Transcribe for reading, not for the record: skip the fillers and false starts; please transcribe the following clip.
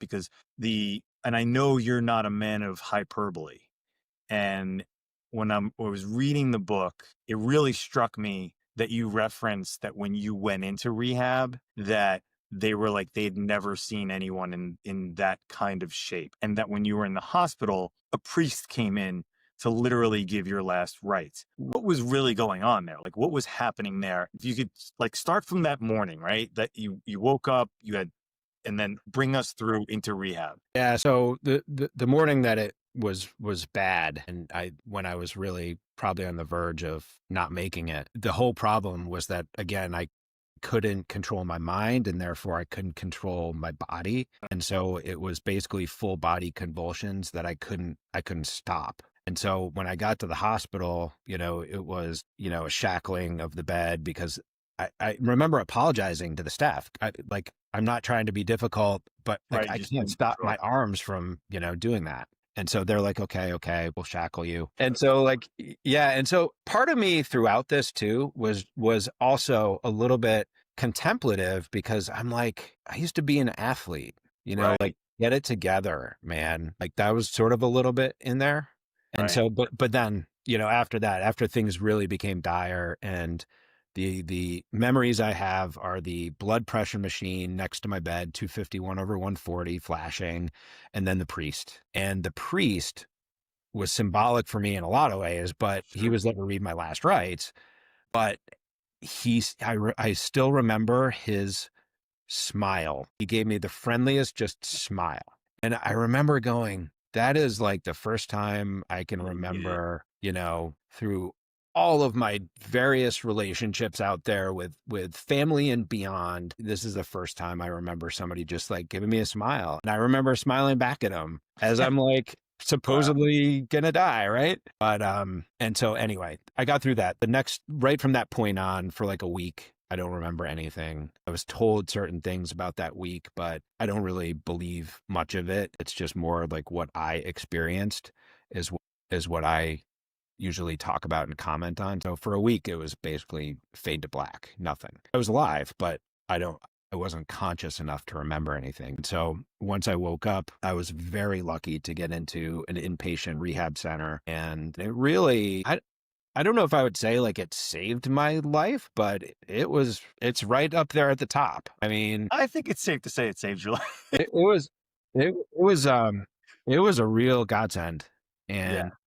because and I know you're not a man of hyperbole. And when I was reading the book, it really struck me that you referenced that when you went into rehab, that they were like they'd never seen anyone in that kind of shape. And that when you were in the hospital, a priest came in to literally give your last rites. What was really going on there? Like what was happening there? If you could like start from that morning, right? That you woke up, you had, and then bring us through into rehab. Yeah. So the morning that it was bad, and when I was really probably on the verge of not making it, the whole problem was that, again, I couldn't control my mind, and therefore I couldn't control my body. And so it was basically full body convulsions that I couldn't stop. And so when I got to the hospital, it was, a shackling of the bed, because I remember apologizing to the staff. I'm not trying to be difficult, but like Right. I Just can't stop my arms from, doing that. And so they're like, okay, we'll shackle you. And so yeah. And so part of me throughout this too was also a little bit contemplative, because I'm like, I used to be an athlete, right. get it together, man. Like that was sort of a little bit in there. And Right. so, but then, after that, after things really became dire, and the memories I have are the blood pressure machine next to my bed, 251/140 flashing, and then the priest. And the priest was symbolic for me in a lot of ways, but he Sure. was there to read my last rites. But I still remember his smile. He gave me the friendliest just smile. And I remember going, that is like the first time I can Yeah. remember, through all of my various relationships out there with family and beyond. This is the first time I remember somebody just like giving me a smile. And I remember smiling back at him as I'm like Wow. supposedly gonna die, right? But and so anyway, I got through that. Right from that point on, for like a week, I don't remember anything. I was told certain things about that week, but I don't really believe much of it. It's just more like what I experienced is is what I usually talk about and comment on. So for a week, it was basically fade to black, nothing. I was alive, but I wasn't conscious enough to remember anything. And so once I woke up, I was very lucky to get into an inpatient rehab center. And it really, I don't know if I would say like it saved my life, but it's right up there at the top. I mean, I think it's safe to say it saved your life. it was, it was a real godsend. Yeah. And